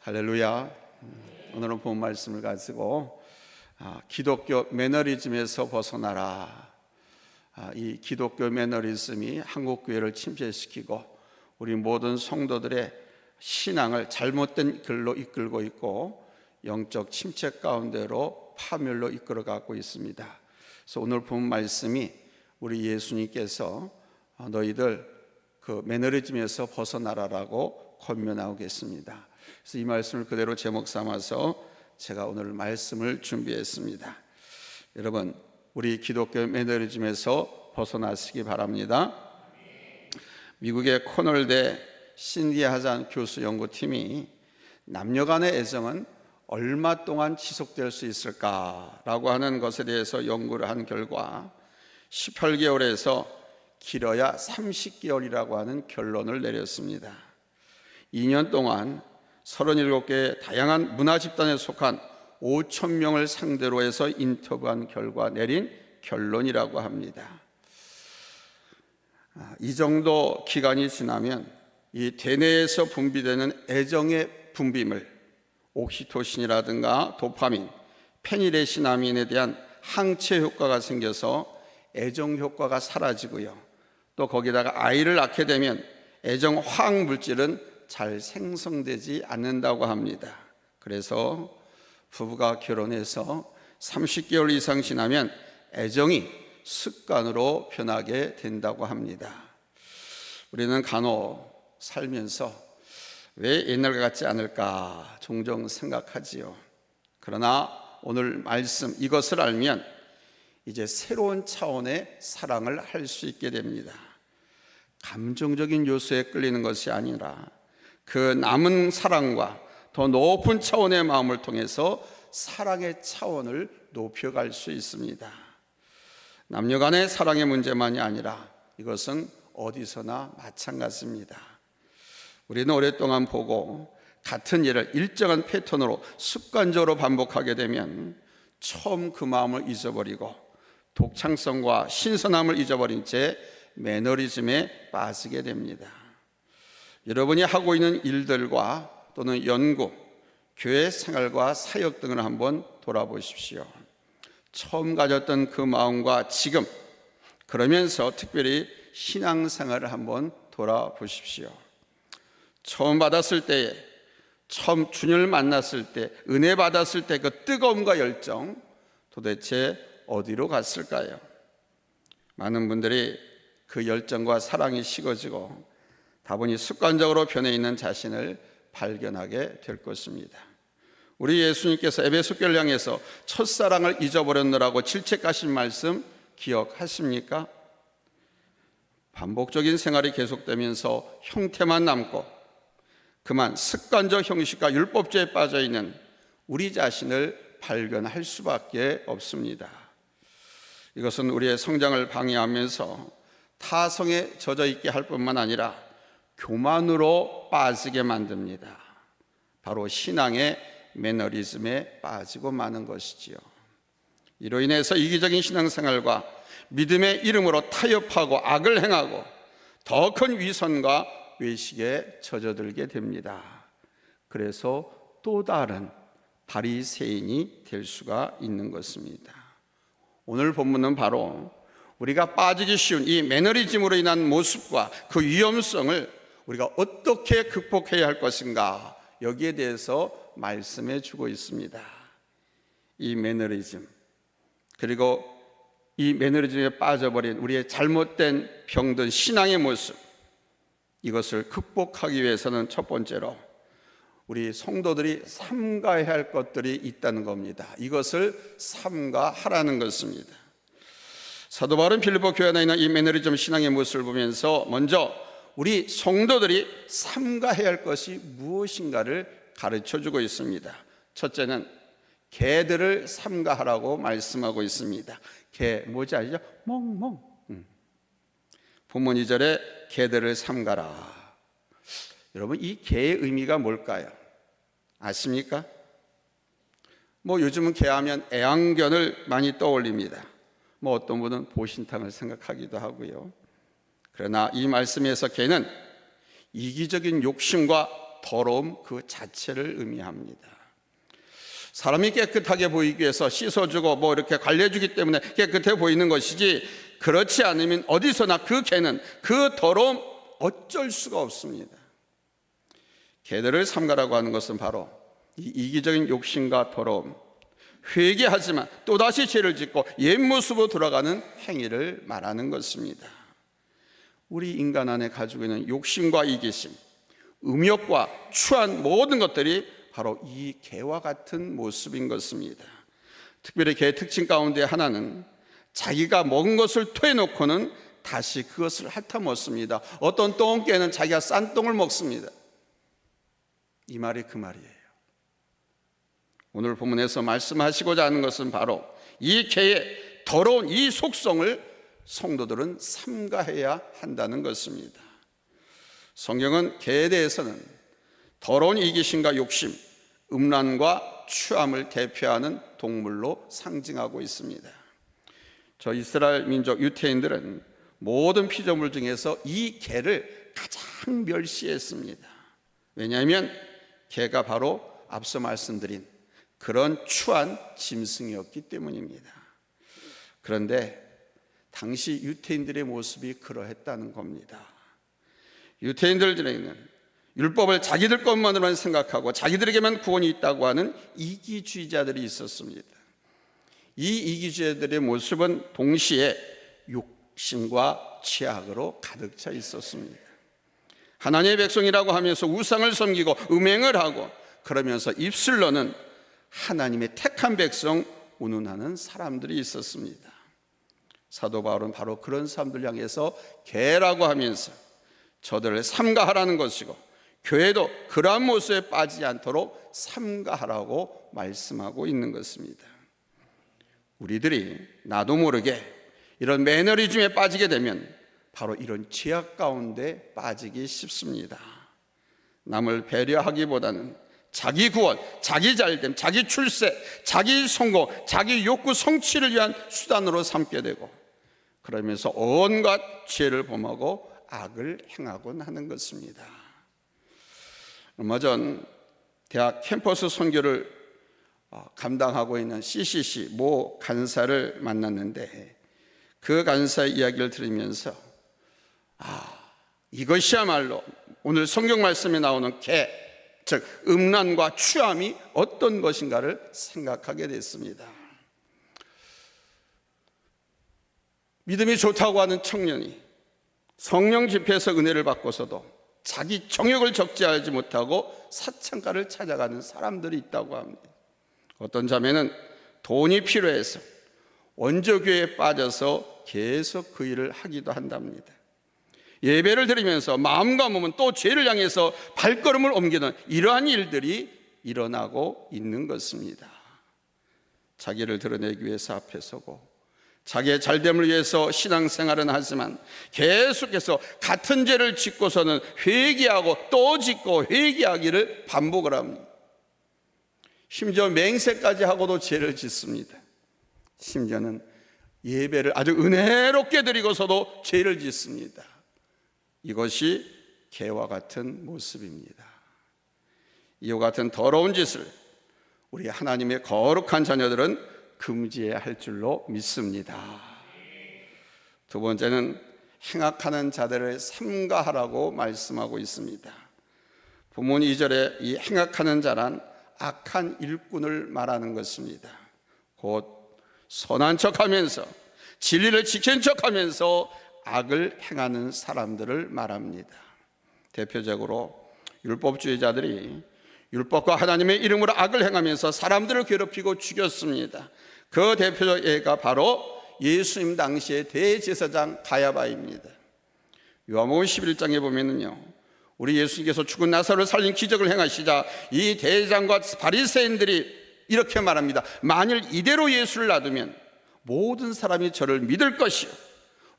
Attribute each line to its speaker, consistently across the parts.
Speaker 1: 할렐루야. 오늘은 본 말씀을 가지고 기독교 매너리즘에서 벗어나라. 이 기독교 매너리즘이 한국교회를 침체시키고 우리 모든 성도들의 신앙을 잘못된 길로 이끌고 있고 영적 침체 가운데로 파멸로 이끌어가고 있습니다. 그래서 오늘 본 말씀이 우리 예수님께서 너희들 그 매너리즘에서 벗어나라라고 권면하고 계십니다. 그래서 이 말씀을 그대로 제목 삼아서 제가 오늘 말씀을 준비했습니다. 여러분, 우리 기독교 매너리즘에서 벗어나시기 바랍니다. 미국의 코널대 신디 하잔 교수 연구팀이 남녀 간의 애정은 얼마 동안 지속될 수 있을까라고 하는 것에 대해서 연구를 한 결과 18개월에서 길어야 30개월이라고 하는 결론을 내렸습니다. 2년 동안 37개의 다양한 문화 집단에 속한 5,000명을 상대로 해서 인터뷰한 결과 내린 결론이라고 합니다. 이 정도 기간이 지나면 이 대뇌에서 분비되는 애정의 분비물, 옥시토신이라든가 도파민, 페니레시나민에 대한 항체 효과가 생겨서 애정 효과가 사라지고요. 또 거기다가 아이를 낳게 되면 애정 화학 물질은 잘 생성되지 않는다고 합니다. 그래서 부부가 결혼해서 30개월 이상 지나면 애정이 습관으로 변하게 된다고 합니다. 우리는 간혹 살면서 왜 옛날 같지 않을까 종종 생각하지요. 그러나 오늘 말씀 이것을 알면 이제 새로운 차원의 사랑을 할 수 있게 됩니다. 감정적인 요소에 끌리는 것이 아니라 그 남은 사랑과 더 높은 차원의 마음을 통해서 사랑의 차원을 높여갈 수 있습니다. 남녀 간의 사랑의 문제만이 아니라 이것은 어디서나 마찬가지입니다. 우리는 오랫동안 보고 같은 일을 일정한 패턴으로 습관적으로 반복하게 되면 처음 그 마음을 잊어버리고 독창성과 신선함을 잊어버린 채 매너리즘에 빠지게 됩니다. 여러분이 하고 있는 일들과 또는 연구, 교회 생활과 사역 등을 한번 돌아보십시오. 처음 가졌던 그 마음과 지금, 그러면서 특별히 신앙생활을 한번 돌아보십시오. 처음 받았을 때에, 처음 주님을 만났을 때, 은혜 받았을 때 그 뜨거움과 열정 도대체 어디로 갔을까요? 많은 분들이 그 열정과 사랑이 식어지고 다분히 습관적으로 변해 있는 자신을 발견하게 될 것입니다. 우리 예수님께서 에베소 교회를 향해서 첫사랑을 잊어버렸느라고 질책하신 말씀 기억하십니까? 반복적인 생활이 계속되면서 형태만 남고 그만 습관적 형식과 율법주의에 빠져있는 우리 자신을 발견할 수밖에 없습니다. 이것은 우리의 성장을 방해하면서 타성에 젖어 있게 할 뿐만 아니라 교만으로 빠지게 만듭니다. 바로 신앙의 매너리즘에 빠지고 마는 것이지요. 이로 인해서 이기적인 신앙생활과 믿음의 이름으로 타협하고 악을 행하고 더 큰 위선과 외식에 젖어들게 됩니다. 그래서 또 다른 바리새인이 될 수가 있는 것입니다. 오늘 본문은 바로 우리가 빠지기 쉬운 이 매너리즘으로 인한 모습과 그 위험성을 우리가 어떻게 극복해야 할 것인가, 여기에 대해서 말씀해 주고 있습니다. 이 매너리즘, 그리고 이 매너리즘에 빠져버린 우리의 잘못된 병든 신앙의 모습, 이것을 극복하기 위해서는 첫 번째로 우리 성도들이 삼가해야 할 것들이 있다는 겁니다. 이것을 삼가하라는 것입니다. 사도 바울은 빌립보 교회 안에 있는 이 매너리즘 신앙의 모습을 보면서 먼저 우리 성도들이 삼가해야 할 것이 무엇인가를 가르쳐주고 있습니다. 첫째는 개들을 삼가하라고 말씀하고 있습니다. 개, 뭐지 아시죠? 멍멍. 본문 2절에 개들을 삼가라. 여러분, 이 개의 의미가 뭘까요? 아십니까? 요즘은 개하면 애완견을 많이 떠올립니다. 어떤 분은 보신탕을 생각하기도 하고요. 그러나 이 말씀에서 개는 이기적인 욕심과 더러움 그 자체를 의미합니다. 사람이 깨끗하게 보이기 위해서 씻어주고 이렇게 관리해주기 때문에 깨끗해 보이는 것이지, 그렇지 않으면 어디서나 그 개는 그 더러움 어쩔 수가 없습니다. 개들을 삼가라고 하는 것은 바로 이 이기적인 욕심과 더러움, 회개하지만 또다시 죄를 짓고 옛 모습으로 돌아가는 행위를 말하는 것입니다. 우리 인간 안에 가지고 있는 욕심과 이기심, 음욕과 추한 모든 것들이 바로 이 개와 같은 모습인 것입니다. 특별히 개의 특징 가운데 하나는 자기가 먹은 것을 토해놓고는 다시 그것을 핥아먹습니다. 어떤 똥개는 자기가 싼 똥을 먹습니다. 이 말이 그 말이에요. 오늘 본문에서 말씀하시고자 하는 것은 바로 이 개의 더러운 이 속성을 성도들은 삼가해야 한다는 것입니다. 성경은 개에 대해서는 더러운 이기심과 욕심, 음란과 추함을 대표하는 동물로 상징하고 있습니다. 저 이스라엘 민족 유태인들은 모든 피조물 중에서 이 개를 가장 멸시했습니다. 왜냐하면 개가 바로 앞서 말씀드린 그런 추한 짐승이었기 때문입니다. 그런데 당시 유태인들의 모습이 그러했다는 겁니다. 유태인들 중에는 율법을 자기들 것만으로만 생각하고 자기들에게만 구원이 있다고 하는 이기주의자들이 있었습니다. 이 이기주의자들의 모습은 동시에 욕심과 죄악으로 가득 차 있었습니다. 하나님의 백성이라고 하면서 우상을 섬기고 음행을 하고, 그러면서 입술로는 하나님의 택한 백성 운운하는 사람들이 있었습니다. 사도 바울은 바로 그런 사람들 향해서 개라고 하면서 저들을 삼가하라는 것이고, 교회도 그러한 모습에 빠지지 않도록 삼가하라고 말씀하고 있는 것입니다. 우리들이 나도 모르게 이런 매너리즘에 빠지게 되면 바로 이런 죄악 가운데 빠지기 쉽습니다. 남을 배려하기보다는 자기 구원, 자기 잘됨, 자기 출세, 자기 성공, 자기 욕구 성취를 위한 수단으로 삼게 되고, 그러면서 온갖 죄를 범하고 악을 행하곤 하는 것입니다. 얼마 전 대학 캠퍼스 선교를 감당하고 있는 CCC 모 간사를 만났는데, 그 간사의 이야기를 들으면서 이것이야말로 오늘 성경 말씀에 나오는 개, 즉 음란과 추함이 어떤 것인가를 생각하게 됐습니다. 믿음이 좋다고 하는 청년이 성령 집회에서 은혜를 받고서도 자기 정욕을 적재하지 못하고 사창가를 찾아가는 사람들이 있다고 합니다. 어떤 자매는 돈이 필요해서 원조교회에 빠져서 계속 그 일을 하기도 한답니다. 예배를 드리면서 마음과 몸은 또 죄를 향해서 발걸음을 옮기는 이러한 일들이 일어나고 있는 것입니다. 자기를 드러내기 위해서 앞에 서고 자기의 잘됨을 위해서 신앙생활은 하지만 계속해서 같은 죄를 짓고서는 회개하고 또 짓고 회개하기를 반복을 합니다. 심지어 맹세까지 하고도 죄를 짓습니다. 심지어는 예배를 아주 은혜롭게 드리고서도 죄를 짓습니다. 이것이 개와 같은 모습입니다. 이와 같은 더러운 짓을 우리 하나님의 거룩한 자녀들은 금지해야 할 줄로 믿습니다. 두 번째는 행악하는 자들을 삼가하라고 말씀하고 있습니다. 본문 2절에 이 행악하는 자란 악한 일꾼을 말하는 것입니다. 곧 선한 척하면서 진리를 지킨 척하면서 악을 행하는 사람들을 말합니다. 대표적으로 율법주의자들이 율법과 하나님의 이름으로 악을 행하면서 사람들을 괴롭히고 죽였습니다. 그 대표적 예가 바로 예수님 당시의 대제사장 가야바입니다. 요한복음 11장에 보면은요, 우리 예수님께서 죽은 나사로를 살린 기적을 행하시자 이 대제사장과 바리새인들이 이렇게 말합니다. 만일 이대로 예수를 놔두면 모든 사람이 저를 믿을 것이요,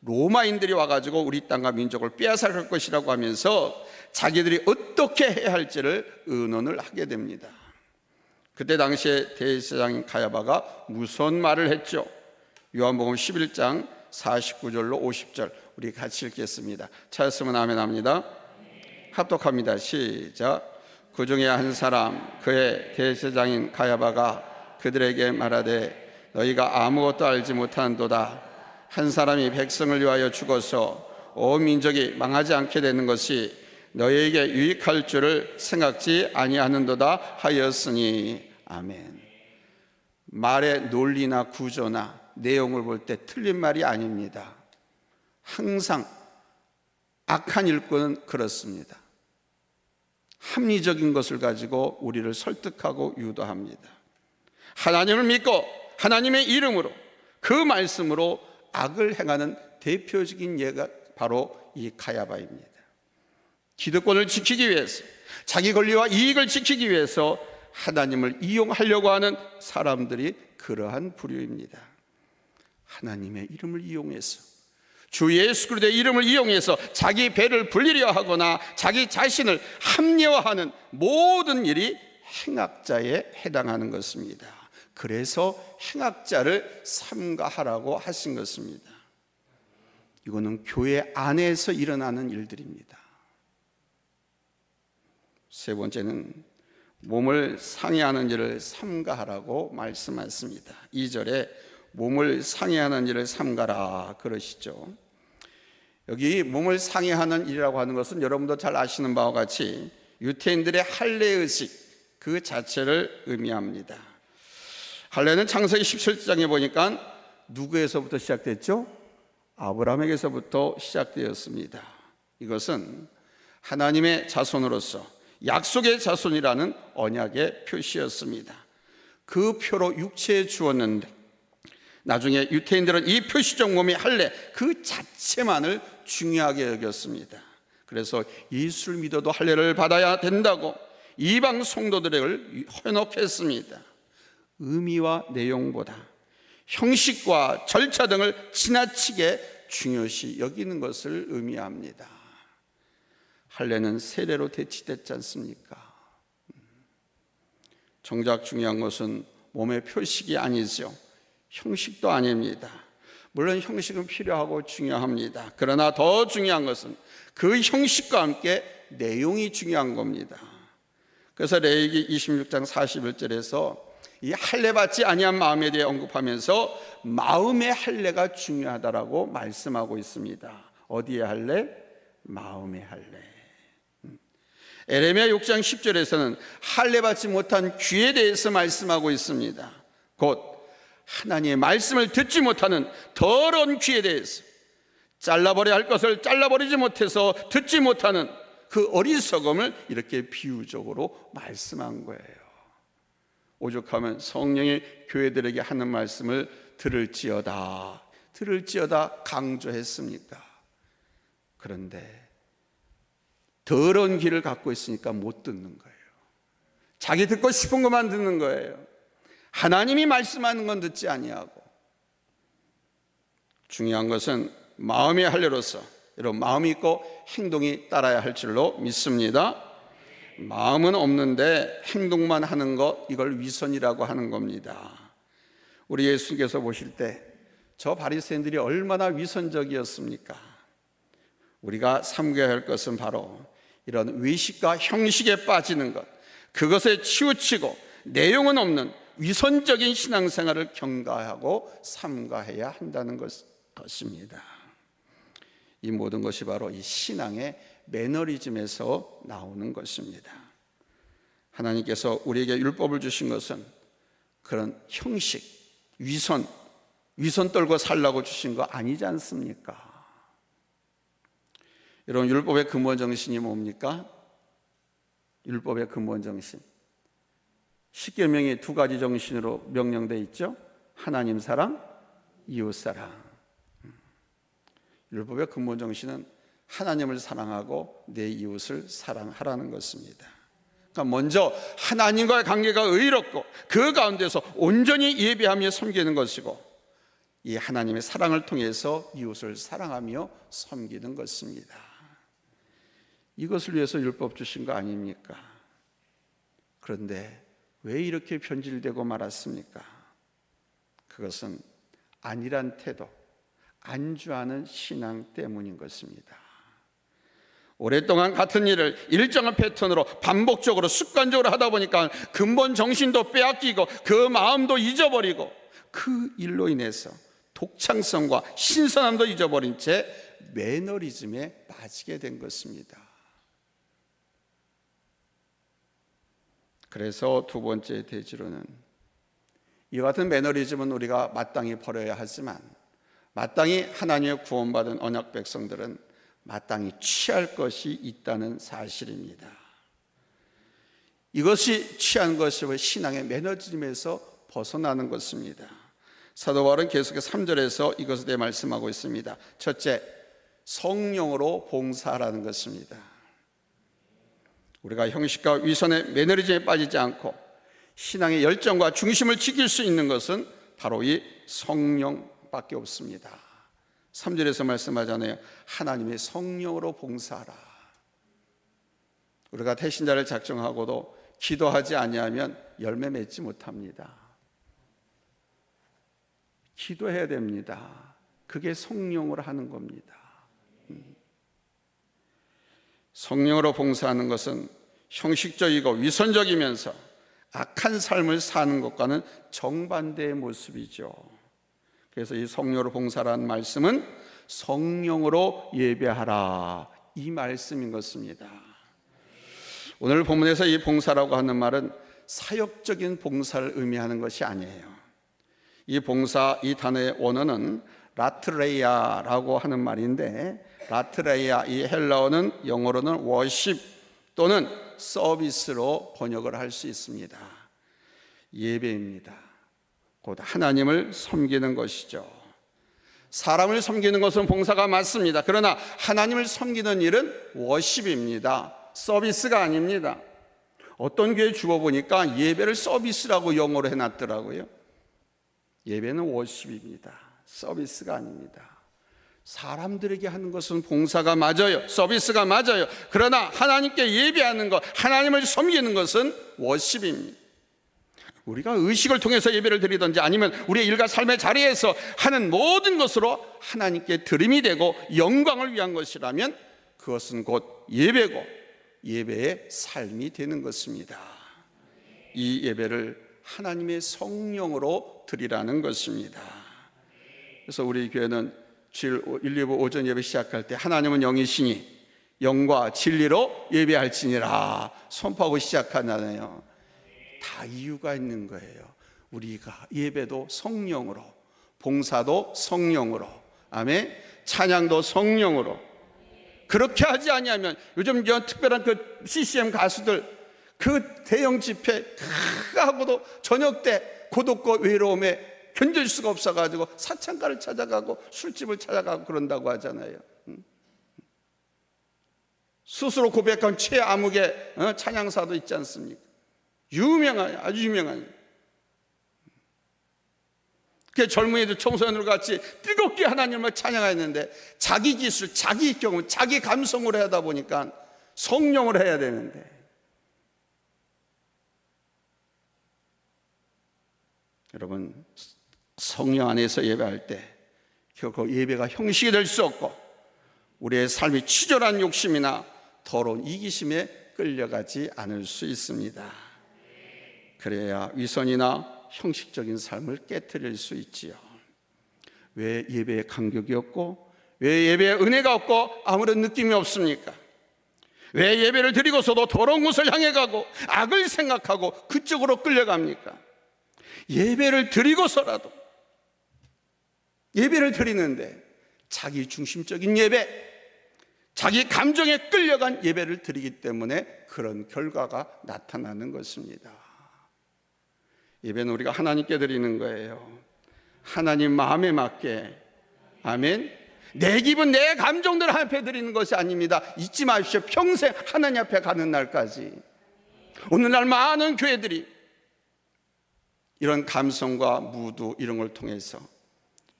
Speaker 1: 로마인들이 와가지고 우리 땅과 민족을 빼앗아갈 것이라고 하면서 자기들이 어떻게 해야 할지를 의논을 하게 됩니다. 그때 당시에 대제사장인 가야바가 무슨 말을 했죠? 요한복음 11장 49절로 50절 우리 같이 읽겠습니다. 찾았으면 아멘 합니다. 합독합니다. 시작. 그 중에 한 사람 그의 대제사장인 가야바가 그들에게 말하되 너희가 아무것도 알지 못하는도다. 한 사람이 백성을 위하여 죽어서 온 민족이 망하지 않게 되는 것이 너희에게 유익할 줄을 생각지 아니하는도다 하였으니. 아멘. 말의 논리나 구조나 내용을 볼 때 틀린 말이 아닙니다. 항상 악한 일꾼은 그렇습니다. 합리적인 것을 가지고 우리를 설득하고 유도합니다. 하나님을 믿고 하나님의 이름으로 그 말씀으로 악을 행하는 대표적인 예가 바로 이 가야바입니다. 기득권을 지키기 위해서, 자기 권리와 이익을 지키기 위해서 하나님을 이용하려고 하는 사람들이 그러한 부류입니다. 하나님의 이름을 이용해서, 주 예수 그리스도의 이름을 이용해서 자기 배를 불리려 하거나 자기 자신을 합리화하는 모든 일이 행악자에 해당하는 것입니다. 그래서 행악자를 삼가하라고 하신 것입니다. 이거는 교회 안에서 일어나는 일들입니다. 세 번째는 몸을 상해하는 일을 삼가하라고 말씀하십니다. 2절에 몸을 상해하는 일을 삼가라 그러시죠. 여기 몸을 상해하는 일이라고 하는 것은 여러분도 잘 아시는 바와 같이 유태인들의 할례의식 그 자체를 의미합니다. 할례는 창세기 17장에 보니까 누구에서부터 시작됐죠? 아브라함에게서부터 시작되었습니다. 이것은 하나님의 자손으로서 약속의 자손이라는 언약의 표시였습니다. 그 표로 육체에 주었는데 나중에 유태인들은 이 표시적 몸의 할례 그 자체만을 중요하게 여겼습니다. 그래서 예수를 믿어도 할례를 받아야 된다고 이방 성도들을 현혹했습니다. 의미와 내용보다 형식과 절차 등을 지나치게 중요시 여기는 것을 의미합니다. 할례는 세례로 대치됐지 않습니까? 정작 중요한 것은 몸의 표식이 아니죠. 형식도 아닙니다. 물론 형식은 필요하고 중요합니다. 그러나 더 중요한 것은 그 형식과 함께 내용이 중요한 겁니다. 그래서 레위기 26장 41절에서 이 할례 받지 아니한 마음에 대해 언급하면서 마음의 할례가 중요하다라고 말씀하고 있습니다. 어디의 할례? 마음의 할례. 에레미야 6장 10절에서는 할례 받지 못한 귀에 대해서 말씀하고 있습니다. 곧 하나님의 말씀을 듣지 못하는 더러운 귀에 대해서, 잘라버려야 할 것을 잘라버리지 못해서 듣지 못하는 그 어리석음을 이렇게 비유적으로 말씀한 거예요. 오죽하면 성령이 교회들에게 하는 말씀을 들을지어다 강조했습니까? 그런데 더러운 귀를 갖고 있으니까 못 듣는 거예요. 자기 듣고 싶은 것만 듣는 거예요. 하나님이 말씀하는 건 듣지 아니하고. 중요한 것은 마음의 할례로서 여러분 마음이 있고 행동이 따라야 할 줄로 믿습니다. 마음은 없는데 행동만 하는 것, 이걸 위선이라고 하는 겁니다. 우리 예수님께서 보실 때 저 바리새인들이 얼마나 위선적이었습니까? 우리가 삼가야 할 것은 바로 이런 외식과 형식에 빠지는 것, 그것에 치우치고 내용은 없는 위선적인 신앙생활을 경가하고 삼가해야 한다는 것입니다. 이 모든 것이 바로 이 신앙의 매너리즘에서 나오는 것입니다. 하나님께서 우리에게 율법을 주신 것은 그런 형식, 위선 떨고 살라고 주신 거 아니지 않습니까? 여러분, 율법의 근본 정신이 뭡니까? 율법의 근본 정신, 십계명이 두 가지 정신으로 명령되어 있죠. 하나님 사랑, 이웃 사랑. 율법의 근본 정신은 하나님을 사랑하고 내 이웃을 사랑하라는 것입니다. 그러니까 먼저 하나님과의 관계가 의롭고 그 가운데서 온전히 예배하며 섬기는 것이고, 이 하나님의 사랑을 통해서 이웃을 사랑하며 섬기는 것입니다. 이것을 위해서 율법 주신 거 아닙니까? 그런데 왜 이렇게 변질되고 말았습니까? 그것은 안일한 태도, 안주하는 신앙 때문인 것입니다. 오랫동안 같은 일을 일정한 패턴으로 반복적으로 습관적으로 하다 보니까 근본 정신도 빼앗기고 그 마음도 잊어버리고 그 일로 인해서 독창성과 신선함도 잊어버린 채 매너리즘에 빠지게 된 것입니다. 그래서 두 번째 대지로는 이와 같은 매너리즘은 우리가 마땅히 버려야 하지만 마땅히 하나님의 구원받은 언약 백성들은 마땅히 취할 것이 있다는 사실입니다. 이것이 취한 것이 신앙의 매너리즘에서 벗어나는 것입니다. 사도 바울은 계속해서 3절에서 이것에 대해 말씀하고 있습니다. 첫째, 성령으로 봉사하라는 것입니다. 우리가 형식과 위선의 매너리즘에 빠지지 않고 신앙의 열정과 중심을 지킬 수 있는 것은 바로 이 성령밖에 없습니다. 3절에서 말씀하잖아요. 하나님의 성령으로 봉사하라. 우리가 태신자를 작정하고도 기도하지 아니하면 열매 맺지 못합니다. 기도해야 됩니다. 그게 성령으로 하는 겁니다. 성령으로 봉사하는 것은 형식적이고 위선적이면서 악한 삶을 사는 것과는 정반대의 모습이죠. 그래서 이 성령으로 봉사라는 말씀은 성령으로 예배하라, 이 말씀인 것입니다. 오늘 본문에서 이 봉사라고 하는 말은 사역적인 봉사를 의미하는 것이 아니에요. 이 봉사, 이 단어의 원어는 라트레이아라고 하는 말인데, 라트레이아, 이 헬라어는 영어로는 워십 또는 서비스로 번역을 할 수 있습니다. 예배입니다. 곧 하나님을 섬기는 것이죠. 사람을 섬기는 것은 봉사가 맞습니다. 그러나 하나님을 섬기는 일은 워십입니다. 서비스가 아닙니다. 어떤 교회 주어 보니까 예배를 서비스라고 영어로 해놨더라고요. 예배는 워십입니다. 서비스가 아닙니다. 사람들에게 하는 것은 봉사가 맞아요. 서비스가 맞아요. 그러나 하나님께 예배하는 것, 하나님을 섬기는 것은 워십입니다. 우리가 의식을 통해서 예배를 드리든지 아니면 우리의 일과 삶의 자리에서 하는 모든 것으로 하나님께 드림이 되고 영광을 위한 것이라면 그것은 곧 예배고 예배의 삶이 되는 것입니다. 이 예배를 하나님의 성령으로 드리라는 것입니다. 그래서 우리 교회는 주일 1, 2부 오전 예배 시작할 때 하나님은 영이시니 영과 진리로 예배할지니라 선포하고 시작하잖아요. 다 이유가 있는 거예요. 우리가 예배도 성령으로, 봉사도 성령으로, 아멘, 찬양도 성령으로. 그렇게 하지 아니하면 요즘 특별한 그 CCM 가수들 그 대형 집회 하고도 저녁 때 고독과 외로움에 견딜 수가 없어가지고 사창가를 찾아가고 술집을 찾아가고 그런다고 하잖아요. 스스로 고백한 최암흑의 찬양사도 있지 않습니까? 유명한, 아주 유명한. 그 젊은이들 청소년들 같이 뜨겁게 하나님을 찬양했는데 자기 기술, 자기 경험, 자기 감성으로 하다 보니까 성령으로 해야 되는데 여러분 성령 안에서 예배할 때 결코 예배가 형식이 될 수 없고 우리의 삶이 치졸한 욕심이나 더러운 이기심에 끌려가지 않을 수 있습니다. 그래야 위선이나 형식적인 삶을 깨트릴 수 있지요. 왜 예배에 간격이 없고 왜 예배에 은혜가 없고 아무런 느낌이 없습니까? 왜 예배를 드리고서도 더러운 곳을 향해 가고 악을 생각하고 그쪽으로 끌려갑니까? 예배를 드리고서라도 예배를 드리는데 자기 중심적인 예배, 자기 감정에 끌려간 예배를 드리기 때문에 그런 결과가 나타나는 것입니다. 예배는 우리가 하나님께 드리는 거예요. 하나님 마음에 맞게, 아멘. 내 기분, 내 감정들 앞에 드리는 것이 아닙니다. 잊지 마십시오. 평생 하나님 앞에 가는 날까지. 오늘날 많은 교회들이 이런 감성과 무드 이런 걸 통해서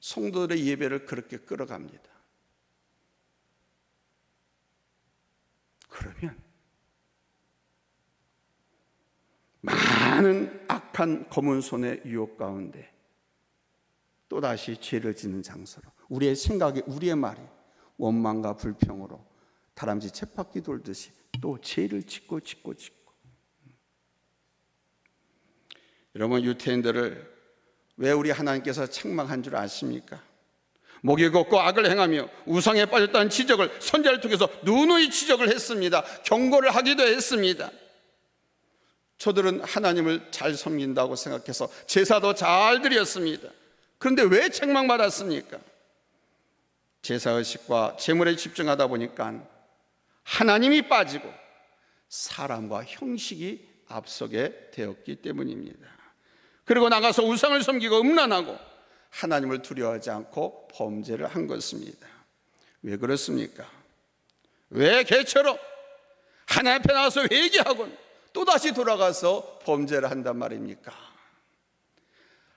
Speaker 1: 성도들의 예배를 그렇게 끌어갑니다. 그러면 많은 악한 검은 손의 유혹 가운데 또다시 죄를 짓는 장소로 우리의 생각이, 우리의 말이 원망과 불평으로 다람쥐 쳇바퀴 돌듯이 또 죄를 짓고. 여러분, 유태인들을 왜 우리 하나님께서 책망한 줄 아십니까? 목이 걷고 악을 행하며 우상에 빠졌다는 지적을 선지자를 통해서 누누이 지적을 했습니다. 경고를 하기도 했습니다. 저들은 하나님을 잘 섬긴다고 생각해서 제사도 잘 드렸습니다. 그런데 왜 책망받았습니까? 제사의식과 제물에 집중하다 보니까 하나님이 빠지고 사람과 형식이 앞서게 되었기 때문입니다. 그리고 나가서 우상을 섬기고 음란하고 하나님을 두려워하지 않고 범죄를 한 것입니다. 왜 그렇습니까? 왜 개처럼 하나님 앞에 나와서 회개하고 또다시 돌아가서 범죄를 한단 말입니까?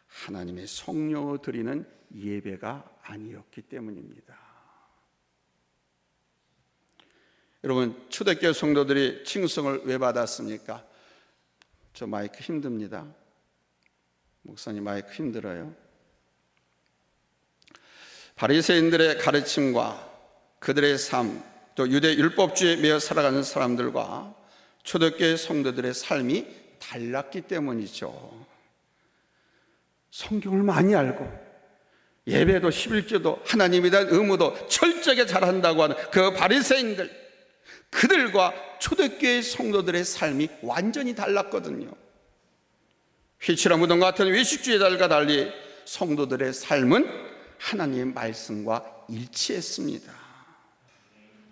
Speaker 1: 하나님의 성령으로 드리는 예배가 아니었기 때문입니다. 여러분, 초대교회 성도들이 칭송을 왜 받았습니까? 저 마이크 힘듭니다. 목사님 마이크 힘들어요. 바리새인들의 가르침과 그들의 삶, 또 유대 율법주의에 매여 살아가는 사람들과 초대교회 성도들의 삶이 달랐기 때문이죠. 성경을 많이 알고 예배도 11조도 하나님에 대한 의무도 철저하게 잘한다고 하는 그 바리새인들, 그들과 초대교회 성도들의 삶이 완전히 달랐거든요. 휘치라 무덤 같은 외식주의자들과 달리 성도들의 삶은 하나님의 말씀과 일치했습니다.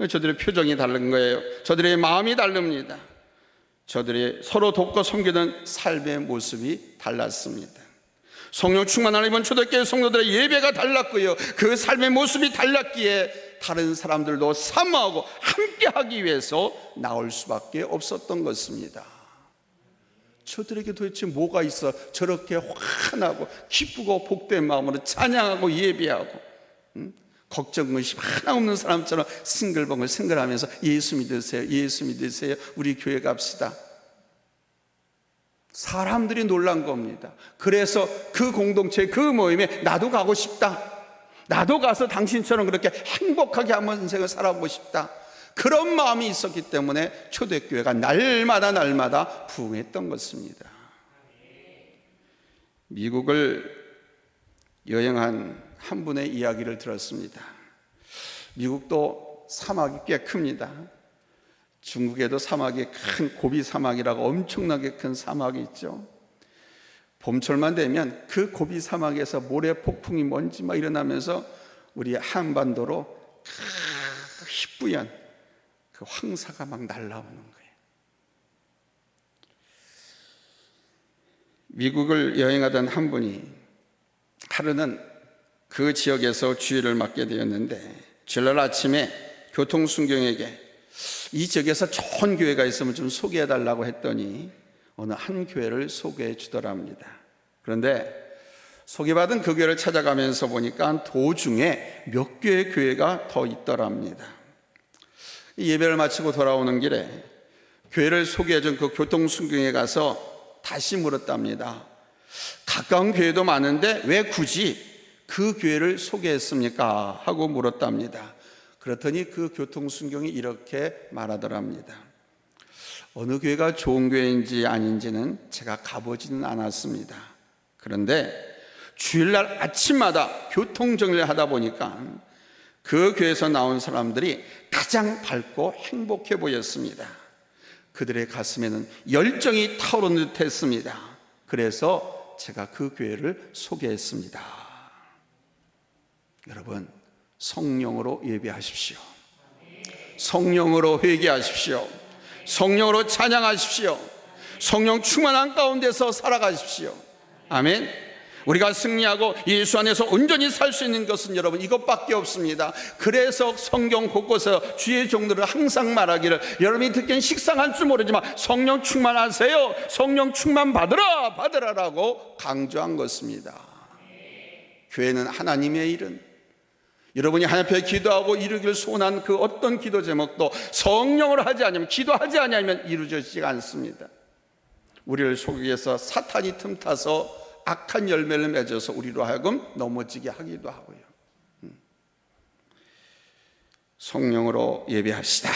Speaker 1: 저들의 표정이 다른 거예요. 저들의 마음이 다릅니다. 저들이 서로 돕고 섬기는 삶의 모습이 달랐습니다. 성령 충만함을 입은 초대교회 성도들의 예배가 달랐고요, 그 삶의 모습이 달랐기에 다른 사람들도 사모하고 함께하기 위해서 나올 수밖에 없었던 것입니다. 저들에게 도대체 뭐가 있어 저렇게 환하고 기쁘고 복된 마음으로 찬양하고 예배하고, 걱정 의심 하나 없는 사람처럼 싱글벙글 생글하면서 예수 믿으세요, 예수 믿으세요, 우리 교회 갑시다. 사람들이 놀란 겁니다. 그래서 그 공동체, 그 모임에 나도 가고 싶다, 나도 가서 당신처럼 그렇게 행복하게 한번 인생을 살아보고 싶다, 그런 마음이 있었기 때문에 초대교회가 날마다 부흥했던 것입니다. 미국을 여행한 한 분의 이야기를 들었습니다. 미국도 사막이 꽤 큽니다. 중국에도 사막이 큰 고비 사막이라고 엄청나게 큰 사막이 있죠. 봄철만 되면 그 고비 사막에서 모래 폭풍이 먼지 막 일어나면서 우리 한반도로 희뿌연 그 황사가 막 날아오는 거예요. 미국을 여행하던 한 분이 하루는 그 지역에서 주일을 맡게 되었는데, 주일날 아침에 교통순경에게 이 지역에서 좋은 교회가 있으면 좀 소개해 달라고 했더니 어느 한 교회를 소개해 주더랍니다. 그런데 소개받은 그 교회를 찾아가면서 보니까 도중에 몇 개의 교회가 더 있더랍니다. 예배를 마치고 돌아오는 길에 교회를 소개해 준 그 교통순경에 가서 다시 물었답니다. 가까운 교회도 많은데 왜 굳이 그 교회를 소개했습니까? 하고 물었답니다. 그렇더니 그 교통순경이 이렇게 말하더랍니다. 어느 교회가 좋은 교회인지 아닌지는 제가 가보지는 않았습니다. 그런데 주일날 아침마다 교통정리를 하다 보니까 그 교회에서 나온 사람들이 가장 밝고 행복해 보였습니다. 그들의 가슴에는 열정이 타오르는 듯 했습니다. 그래서 제가 그 교회를 소개했습니다. 여러분, 성령으로 예배하십시오. 성령으로 회개하십시오. 성령으로 찬양하십시오. 성령 충만한 가운데서 살아가십시오. 아멘. 우리가 승리하고 예수 안에서 온전히 살 수 있는 것은 여러분 이것밖에 없습니다. 그래서 성경 곳곳에서 주의 종들은 항상 말하기를, 여러분이 듣기엔 식상할 줄 모르지만 성령 충만하세요, 성령 충만 받으라라고 강조한 것입니다. 교회는 하나님의 일은, 여러분이 하나님 앞에 기도하고 이루기를 소원한 그 어떤 기도 제목도 성령으로 하지 않으면, 기도하지 않으면 이루어지지가 않습니다. 우리를 속이기 위해서 사탄이 틈타서 악한 열매를 맺어서 우리로 하여금 넘어지게 하기도 하고요. 성령으로 예배합시다.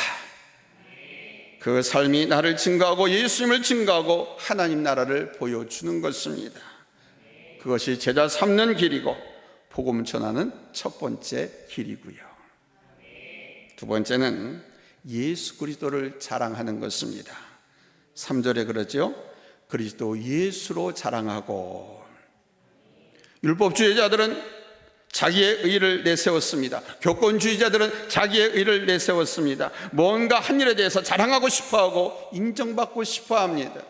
Speaker 1: 그 삶이 나를 증거하고 예수님을 증거하고 하나님 나라를 보여주는 것입니다. 그것이 제자 삼는 길이고 복음 전하는 첫 번째 길이고요. 두 번째는 예수 그리스도를 자랑하는 것입니다. 3절에 그러죠. 그리스도 예수로 자랑하고. 율법주의자들은 자기의 의를 내세웠습니다. 교권주의자들은 자기의 의를 내세웠습니다. 뭔가 한 일에 대해서 자랑하고 싶어하고 인정받고 싶어합니다.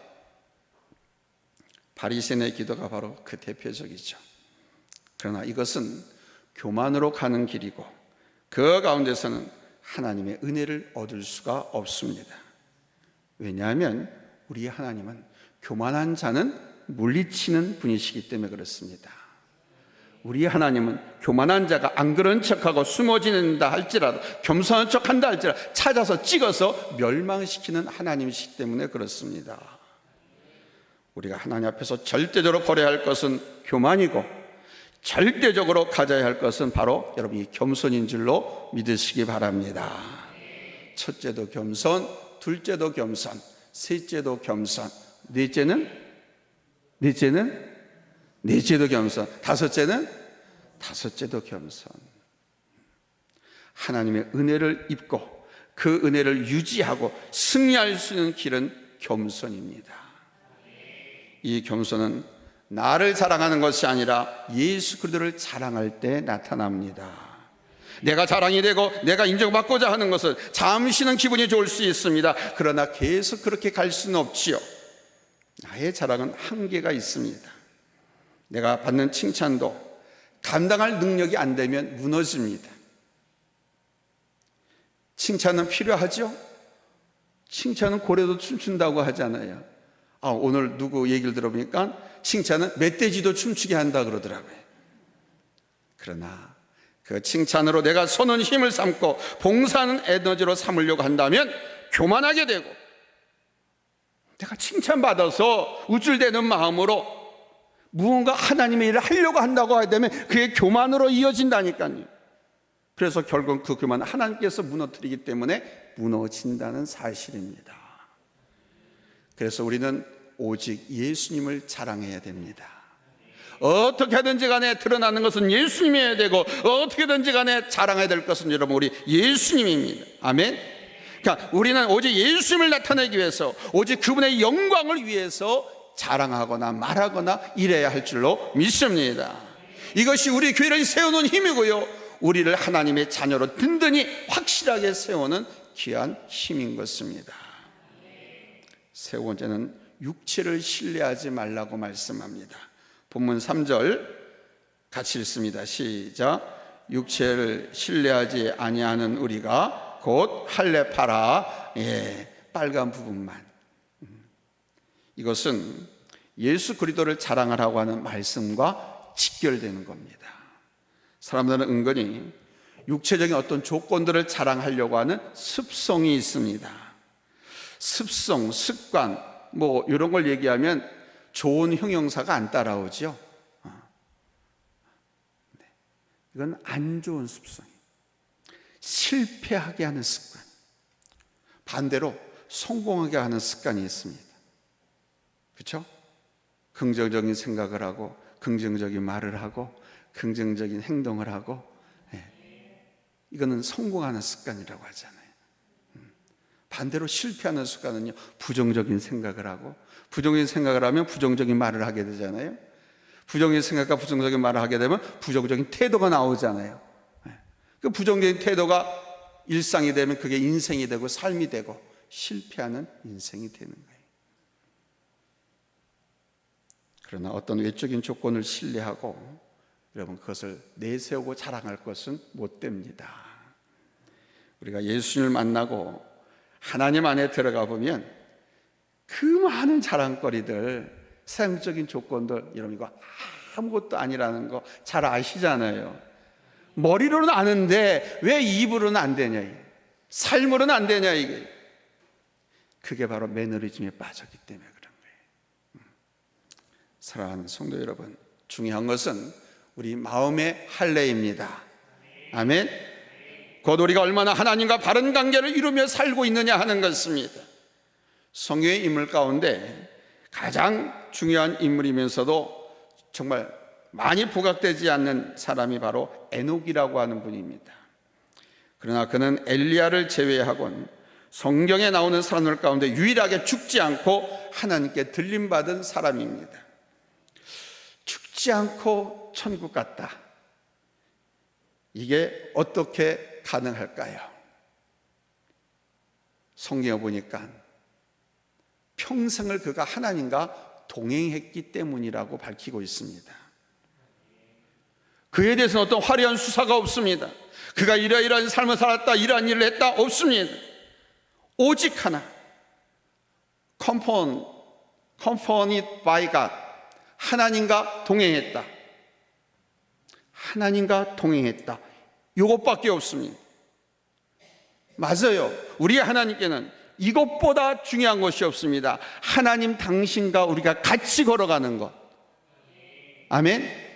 Speaker 1: 바리새인의 기도가 바로 그 대표적이죠. 그러나 이것은 교만으로 가는 길이고 그 가운데서는 하나님의 은혜를 얻을 수가 없습니다. 왜냐하면 우리 하나님은 교만한 자는 물리치는 분이시기 때문에 그렇습니다. 우리 하나님은 교만한 자가 안 그런 척하고 숨어 지낸다 할지라도, 겸손한 척한다 할지라도 찾아서 찍어서 멸망시키는 하나님이시기 때문에 그렇습니다. 우리가 하나님 앞에서 절대적으로 버려야 할 것은 교만이고 절대적으로 가져야 할 것은 바로 여러분이 겸손인 줄로 믿으시기 바랍니다. 첫째도 겸손, 둘째도 겸손, 셋째도 겸손, 넷째도 겸손, 다섯째도 겸손. 하나님의 은혜를 입고 그 은혜를 유지하고 승리할 수 있는 길은 겸손입니다. 이 겸손은 나를 자랑하는 것이 아니라 예수 그리스도를 자랑할 때 나타납니다. 내가 자랑이 되고 내가 인정받고자 하는 것은 잠시는 기분이 좋을 수 있습니다. 그러나 계속 그렇게 갈 수는 없지요. 나의 자랑은 한계가 있습니다. 내가 받는 칭찬도 감당할 능력이 안 되면 무너집니다. 칭찬은 필요하죠? 칭찬은 고래도 춤춘다고 하잖아요. 오늘 누구 얘기를 들어보니까 칭찬은 멧돼지도 춤추게 한다 그러더라고요. 그러나 그 칭찬으로 내가 쏘는 힘을 삼고 봉사하는 에너지로 삼으려고 한다면 교만하게 되고, 내가 칭찬받아서 우쭐대는 마음으로 무언가 하나님의 일을 하려고 한다고 하게 되면 그게 교만으로 이어진다니까요. 그래서 결국 그 교만은 하나님께서 무너뜨리기 때문에 무너진다는 사실입니다. 그래서 우리는 오직 예수님을 자랑해야 됩니다. 어떻게 하든지 간에 드러나는 것은 예수님이어야 되고, 어떻게든지 간에 자랑해야 될 것은 여러분 우리 예수님입니다. 아멘. 그러니까 우리는 오직 예수님을 나타내기 위해서, 오직 그분의 영광을 위해서 자랑하거나 말하거나 이래야 할 줄로 믿습니다. 이것이 우리 교회를 세우는 힘이고요, 우리를 하나님의 자녀로 든든히 확실하게 세우는 귀한 힘인 것입니다. 세 번째는 육체를 신뢰하지 말라고 말씀합니다. 본문 3절 같이 읽습니다. 시작. 육체를 신뢰하지 아니하는 우리가 곧 할례 파라, 빨간 부분만. 이것은 예수 그리스도를 자랑하라고 하는 말씀과 직결되는 겁니다. 사람들은 은근히 육체적인 어떤 조건들을 자랑하려고 하는 습성이 있습니다. 습성, 습관, 이런 걸 얘기하면 좋은 형용사가 안 따라오죠. 이건 안 좋은 습성이에요. 실패하게 하는 습관, 반대로 성공하게 하는 습관이 있습니다. 그렇죠? 긍정적인 생각을 하고, 긍정적인 말을 하고, 긍정적인 행동을 하고, 이거는 성공하는 습관이라고 하잖아요. 반대로 실패하는 습관은요, 부정적인 생각을 하고, 부정적인 생각을 하면 부정적인 말을 하게 되잖아요. 부정적인 생각과 부정적인 말을 하게 되면 부정적인 태도가 나오잖아요. 그 부정적인 태도가 일상이 되면 그게 인생이 되고 삶이 되고 실패하는 인생이 되는 거예요. 그러나 어떤 외적인 조건을 신뢰하고 여러분 그것을 내세우고 자랑할 것은 못 됩니다. 우리가 예수님을 만나고 하나님 안에 들어가 보면 그 많은 자랑거리들, 세상적인 조건들, 여러분 이거 아무것도 아니라는 거 잘 아시잖아요. 머리로는 아는데 왜 입으로는 안 되냐, 삶으로는 안 되냐, 이게. 그게 바로 매너리즘에 빠졌기 때문에 그런 거예요. 사랑하는 성도 여러분, 중요한 것은 우리 마음의 할례입니다. 아멘. 곧 곧 우리가 얼마나 하나님과 바른 관계를 이루며 살고 있느냐 하는 것입니다. 성경의 인물 가운데 가장 중요한 인물이면서도 정말 많이 부각되지 않는 사람이 바로 에녹이라고 하는 분입니다. 그러나 그는 엘리야를 제외하고는 성경에 나오는 사람들 가운데 유일하게 죽지 않고 하나님께 들림받은 사람입니다. 죽지 않고 천국 갔다. 이게 어떻게 가능할까요? 성경에 보니까 평생을 그가 하나님과 동행했기 때문이라고 밝히고 있습니다. 그에 대해서는 어떤 화려한 수사가 없습니다. 그가 이러이러한 삶을 살았다, 이러한 일을 했다, 없습니다. 오직 하나, accompanied by God, 하나님과 동행했다. 하나님과 동행했다. 이것밖에 없습니다. 맞아요. 우리 하나님께는 이것보다 중요한 것이 없습니다. 하나님 당신과 우리가 같이 걸어가는 것. 아멘.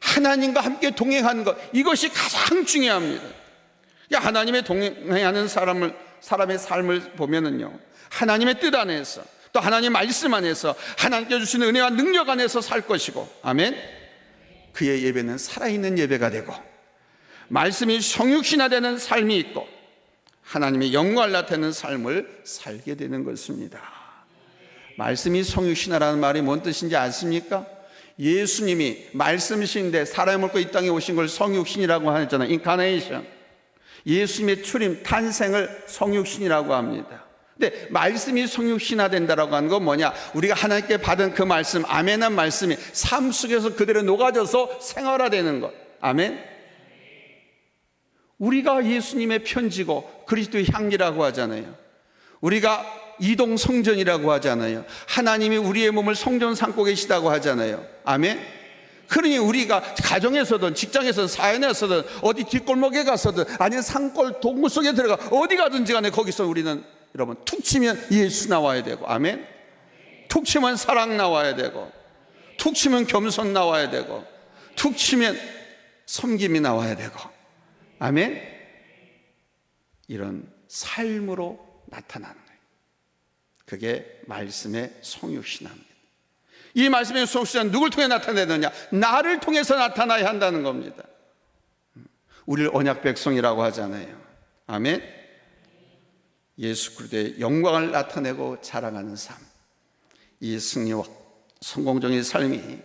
Speaker 1: 하나님과 함께 동행하는 것, 이것이 가장 중요합니다. 하나님의 동행하는 사람의 삶을 보면은요, 하나님의 뜻 안에서, 또 하나님의 말씀 안에서, 하나님께 주시는 은혜와 능력 안에서 살 것이고, 아멘. 그의 예배는 살아있는 예배가 되고, 말씀이 성육신화되는 삶이 있고, 하나님의 영광을 나타내는 삶을 살게 되는 것입니다. 말씀이 성육신화라는 말이 뭔 뜻인지 아십니까? 예수님이 말씀이신데 사람을 먹고 이 땅에 오신 걸 성육신이라고 하잖아요. 인카네이션. 예수님의 출임, 탄생을 성육신이라고 합니다. 근데 말씀이 성육신화된다라고 하는 건 뭐냐? 우리가 하나님께 받은 그 말씀, 아멘한 말씀이 삶 속에서 그대로 녹아져서 생활화되는 것. 아멘. 우리가 예수님의 편지고 그리스도의 향기라고 하잖아요. 우리가 이동 성전이라고 하잖아요. 하나님이 우리의 몸을 성전 삼고 계시다고 하잖아요. 아멘. 그러니 우리가 가정에서든 직장에서든 사연에서든 어디 뒷골목에 가서든 아니면 산골 동굴 속에 들어가 어디 가든지 간에 거기서 우리는 여러분 툭 치면 예수 나와야 되고, 아멘. 툭 치면 사랑 나와야 되고, 툭 치면 겸손 나와야 되고, 툭 치면 섬김이 나와야 되고, 아멘. 이런 삶으로 나타나는 거예요. 그게 말씀의 성육신화입니다. 이 말씀의 성육신화는 누굴 통해 나타내느냐? 나를 통해서 나타나야 한다는 겁니다. 우리를 언약 백성이라고 하잖아요. 아멘. 예수 그리스도의 영광을 나타내고 자랑하는 삶, 이 승리와 성공적인 삶이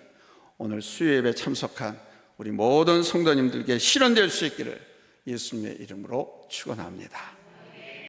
Speaker 1: 오늘 수요예배에 참석한 우리 모든 성도님들께 실현될 수 있기를 예수님의 이름으로 축원합니다.